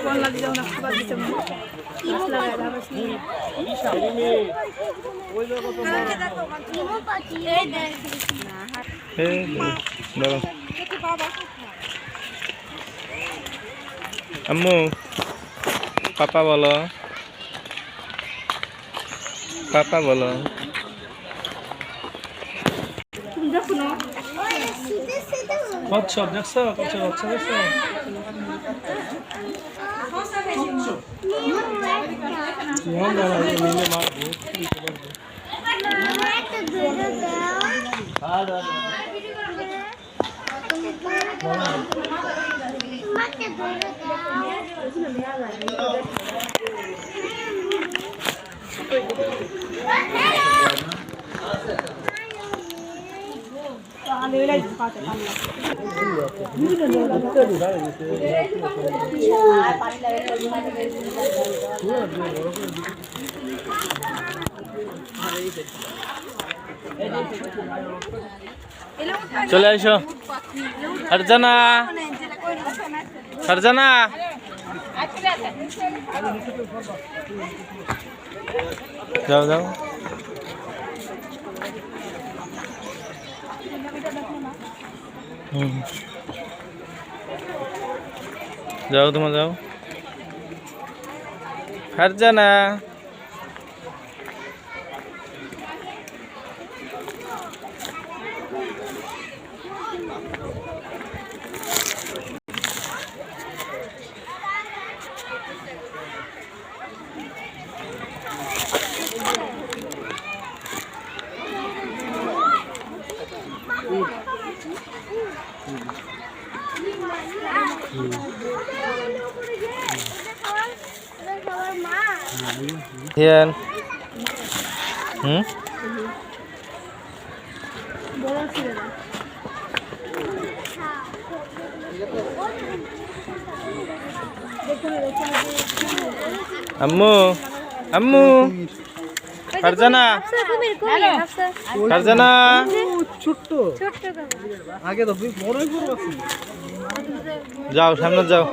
বললা দিও না খাবার দিতে মনে মাছ লাগায় দাবাস নি ওই দেখো তো ইমো পাখি এই দেখ না এই দাও আম্মু পাপা বলো পাপা বলো দেখো না কচ্ছপ দেখছো কচ্ছপ বাচ্চা দেখছো মিলে মারবো চলে আসো ফারজানা ফারজানা যাও যাও যাও তোমার যাও Farzana Hiền Ammu Ammu Farjana Farjana ছোট্ট আগে তো বড়ই বড় আছে যাও সামনে যাও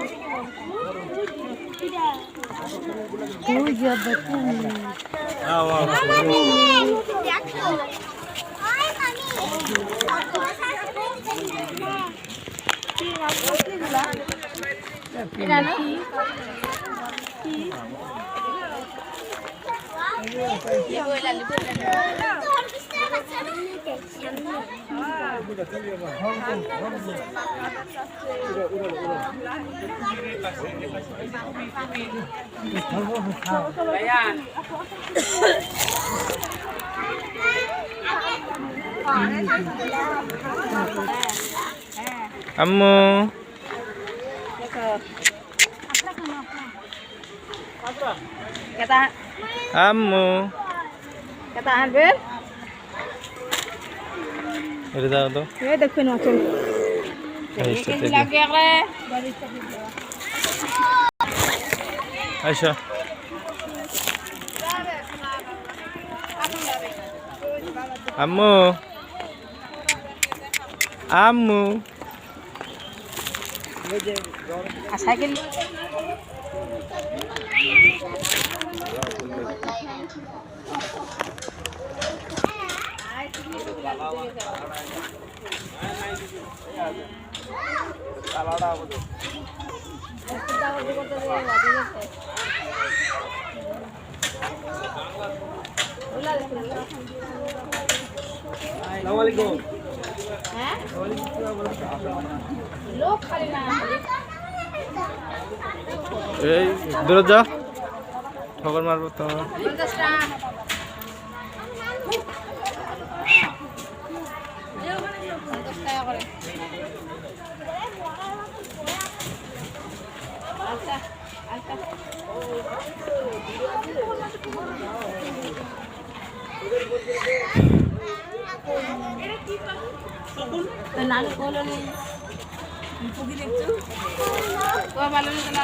Ammu kata Ammu kata Albert এটা দাও তো এই দেখুন আছেন এই লাগে রে আচ্ছা Ammu Ammu সাইকেল আসসালামু হ্যাঁ লোক খালি না এই দূরে যা ঠগর মারবো তো 50 টাকা করে আচ্ছা আচ্ছা নানু কোলনি পুগি দেখছো ও ভালো না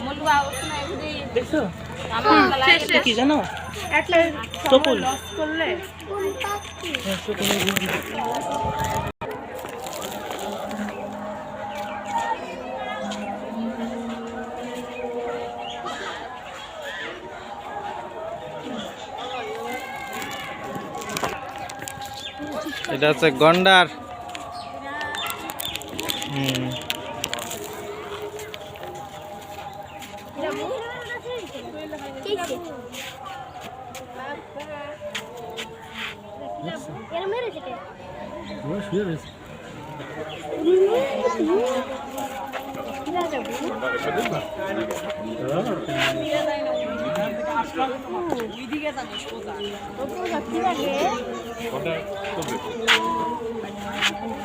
মলুয়া ওখানে এগুলি দেখছো আমার শেষে কি জানো একটা টপল লস করলে এটা হচ্ছে গন্ডার। হুম, শুয়ে রয়েছে।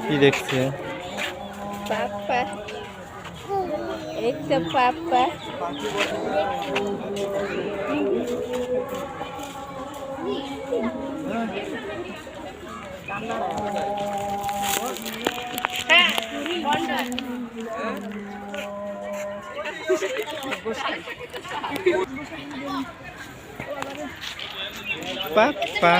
কি দেখছে? পাপা একটা পাপা পাপা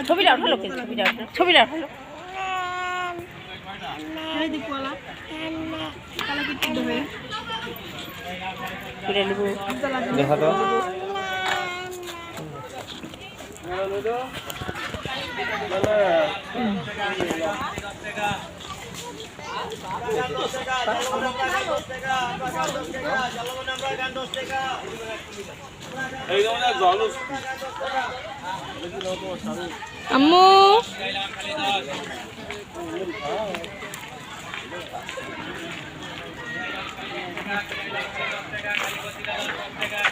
ছবিটা উঠালো কিন্তু ছবিটা উঠালো দেখা তো। আম্মু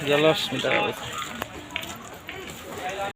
জলস্মিতা